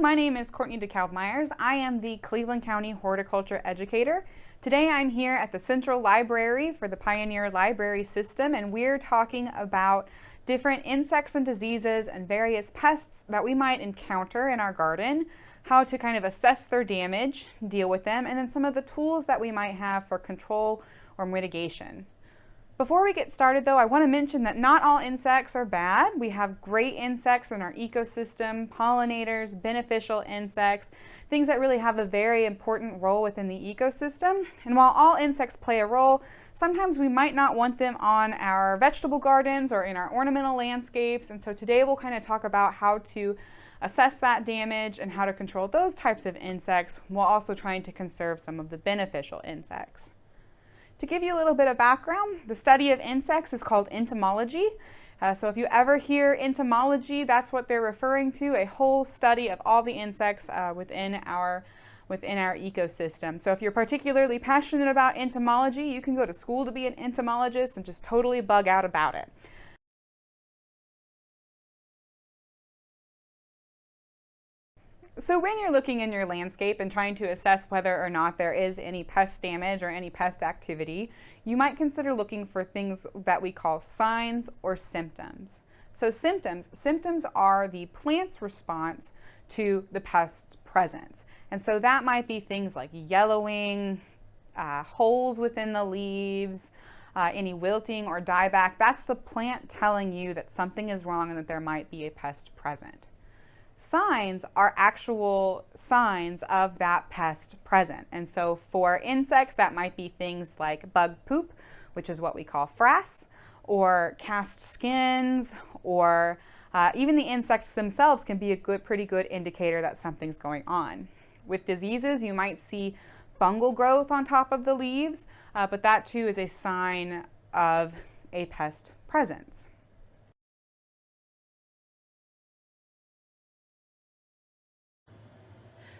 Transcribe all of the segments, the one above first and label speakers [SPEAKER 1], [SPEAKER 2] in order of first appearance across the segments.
[SPEAKER 1] my name is Courtney DeKalb-Myers. I am the Cleveland County Horticulture Educator. Today I'm here at the Central Library for the Pioneer Library System, and we're talking about different insects and diseases and various pests that we might encounter in our garden, how to kind of assess their damage, deal with them, and then some of the tools that we might have for control or mitigation. Before we get started though, I want to mention that not all insects are bad. We have great insects in our ecosystem, pollinators, beneficial insects, things that really have a very important role within the ecosystem. And while all insects play a role, sometimes we might not want them on our vegetable gardens or in our ornamental landscapes. And so today we'll kind of talk about how to assess that damage and how to control those types of insects while also trying to conserve some of the beneficial insects. To give you a little bit of background, the study of insects is called entomology. So if you ever hear entomology, that's what they're referring to, a whole study of all the insects within our ecosystem. So if you're particularly passionate about entomology, you can go to school to be an entomologist and just totally bug out about it. So when you're looking in your landscape and trying to assess whether or not there is any pest damage or any pest activity, you might consider looking for things that we call signs or symptoms. So symptoms are the plant's response to the pest presence. And so that might be things like yellowing, holes within the leaves, any wilting or dieback. That's the plant telling you that something is wrong and that there might be a pest present. Signs are actual signs of that pest present. And so for insects, that might be things like bug poop, which is what we call frass, or cast skins, or even the insects themselves can be a pretty good indicator that something's going on. With diseases, you might see fungal growth on top of the leaves, but that too is a sign of a pest presence.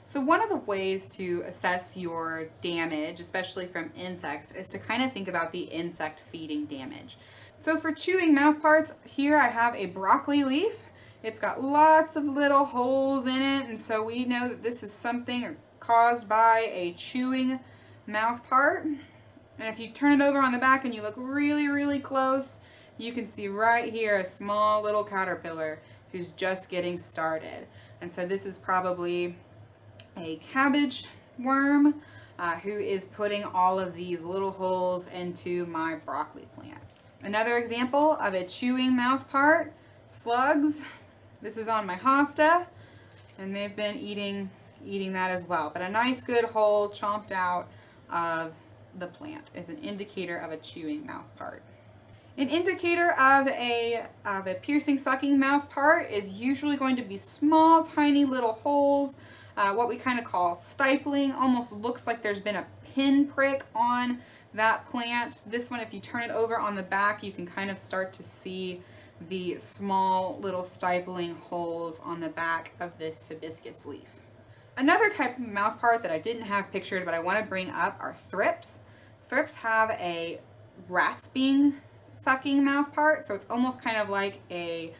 [SPEAKER 1] So one of the ways to assess your damage, especially from insects, is to kind of think about the insect feeding damage. So for chewing mouthparts, here I have a broccoli leaf. It's got lots of little holes in it, and so we know that this is something caused by a chewing mouthpart. And if you turn it over on the back and you look really, really close, you can see right here a small little caterpillar who's just getting started. And so this is probably a cabbage worm who is putting all of these little holes into my broccoli plant. Another example of a chewing mouthpart, slugs. This is on my hosta, and they've been eating that as well. But a nice good hole chomped out of the plant is an indicator of a chewing mouthpart. An indicator of a piercing sucking mouthpart is usually going to be small, tiny little holes. What we kind of call stippling, almost looks like there's been a pin prick on that plant. This one, if you turn it over on the back, you can kind of start to see the small little stippling holes on the back of this hibiscus leaf. Another type of mouthpart that I didn't have pictured but I want to bring up are thrips. Thrips have a rasping sucking mouthpart, so it's almost kind of like a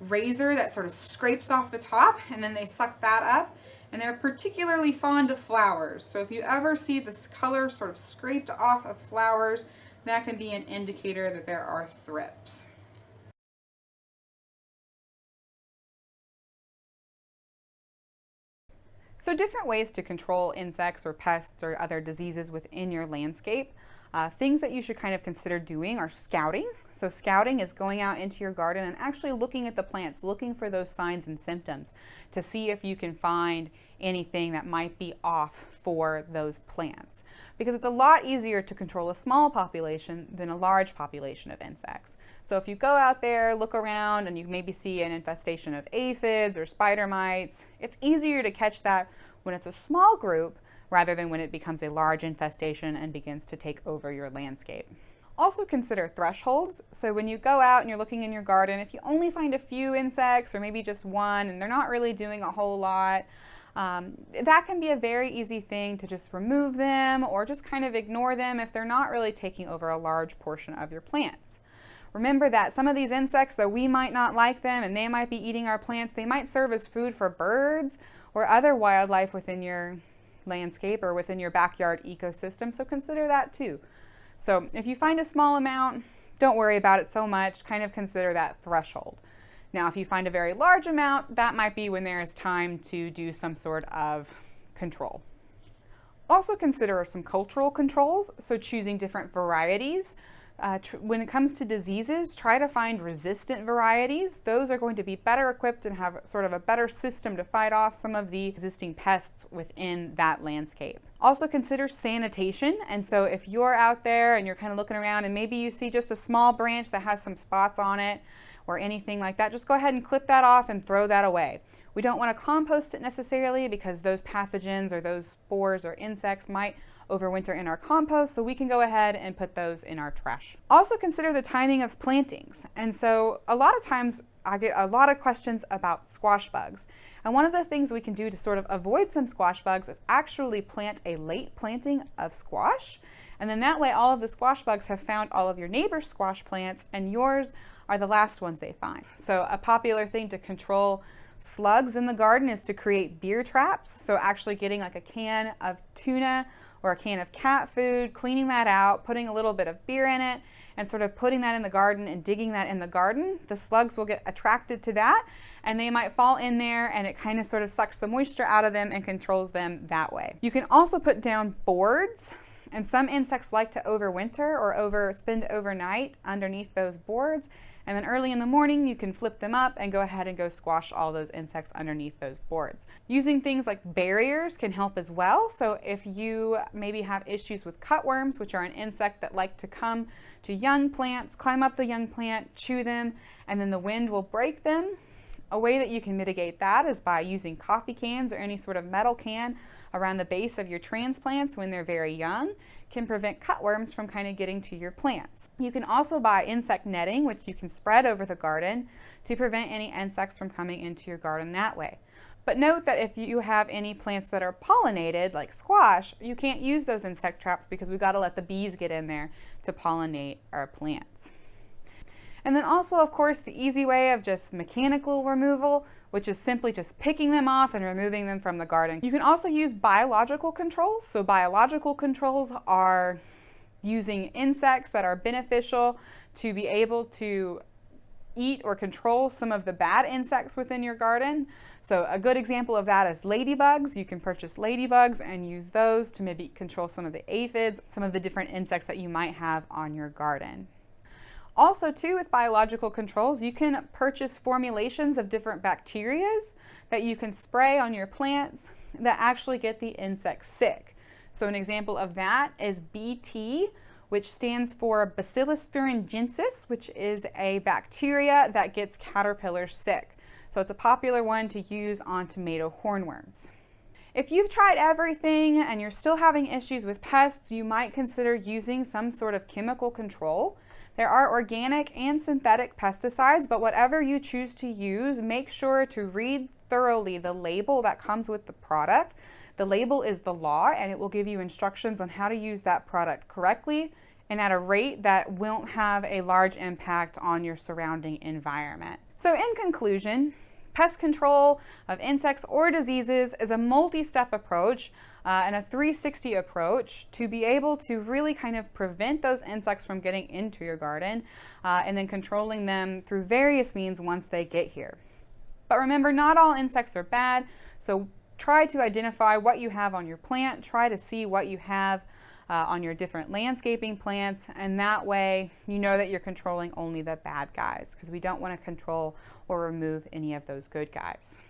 [SPEAKER 1] razor that sort of scrapes off the top and then they suck that up. And they're particularly fond of flowers. So if you ever see this color sort of scraped off of flowers, that can be an indicator that there are thrips. So different ways to control insects or pests or other diseases within your landscape. Things that you should kind of consider doing are scouting. So scouting is going out into your garden and actually looking at the plants, looking for those signs and symptoms to see if you can find anything that might be off for those plants. Because it's a lot easier to control a small population than a large population of insects. So if you go out there, look around, and you maybe see an infestation of aphids or spider mites, it's easier to catch that when it's a small group rather than when it becomes a large infestation and begins to take over your landscape. Also consider thresholds. So when you go out and you're looking in your garden, if you only find a few insects or maybe just one and they're not really doing a whole lot, that can be a very easy thing to just remove them or just kind of ignore them if they're not really taking over a large portion of your plants. Remember that some of these insects, though we might not like them and they might be eating our plants, they might serve as food for birds or other wildlife within your landscape or within your backyard ecosystem, so consider that too. So if you find a small amount, don't worry about it so much, kind of consider that threshold. Now, if you find a very large amount, that might be when there is time to do some sort of control. Also consider some cultural controls, so choosing different varieties. When it comes to diseases, try to find resistant varieties. Those are going to be better equipped and have sort of a better system to fight off some of the existing pests within that landscape. Also consider sanitation. And so if you're out there and you're kind of looking around and maybe you see just a small branch that has some spots on it or anything like that, just go ahead and clip that off and throw that away. We don't want to compost it necessarily because those pathogens or those spores or insects might overwinter in our compost, so we can go ahead and put those in our trash. Also consider the timing of plantings. And so a lot of times I get a lot of questions about squash bugs. And one of the things we can do to sort of avoid some squash bugs is actually plant a late planting of squash. And then that way all of the squash bugs have found all of your neighbor's squash plants and yours are the last ones they find. So a popular thing to control slugs in the garden is to create beer traps. So actually getting like a can of tuna or a can of cat food, cleaning that out, putting a little bit of beer in it, and sort of putting that in the garden and digging that in the garden. The slugs will get attracted to that and they might fall in there and it kind of sort of sucks the moisture out of them and controls them that way. You can also put down boards, and some insects like to overwinter or spend overnight underneath those boards. And then early in the morning, you can flip them up and go ahead and go squash all those insects underneath those boards. Using things like barriers can help as well. So if you maybe have issues with cutworms, which are an insect that like to come to young plants, climb up the young plant, chew them, and then the wind will break them. A way that you can mitigate that is by using coffee cans or any sort of metal can around the base of your transplants when they're very young. Can prevent cutworms from kind of getting to your plants. You can also buy insect netting, which you can spread over the garden to prevent any insects from coming into your garden that way. But note that if you have any plants that are pollinated, like squash, you can't use those insect traps because we've got to let the bees get in there to pollinate our plants. And then also, of course, the easy way of just mechanical removal, which is simply just picking them off and removing them from the garden. You can also use biological controls. So biological controls are using insects that are beneficial to be able to eat or control some of the bad insects within your garden. So a good example of that is ladybugs. You can purchase ladybugs and use those to maybe control some of the aphids, some of the different insects that you might have on your garden. Also too, with biological controls, you can purchase formulations of different bacterias that you can spray on your plants that actually get the insects sick. So an example of that is BT, which stands for Bacillus thuringiensis, which is a bacteria that gets caterpillars sick. So it's a popular one to use on tomato hornworms. If you've tried everything and you're still having issues with pests, you might consider using some sort of chemical control. There are organic and synthetic pesticides, but whatever you choose to use, make sure to read thoroughly the label that comes with the product. The label is the law, and it will give you instructions on how to use that product correctly and at a rate that won't have a large impact on your surrounding environment. So in conclusion, pest control of insects or diseases is a multi-step approach and a 360 approach to be able to really kind of prevent those insects from getting into your garden and then controlling them through various means once they get here. But remember, not all insects are bad, so try to identify what you have on your plant, try to see what you have on your different landscaping plants, and that way you know that you're controlling only the bad guys, because we don't want to control or remove any of those good guys.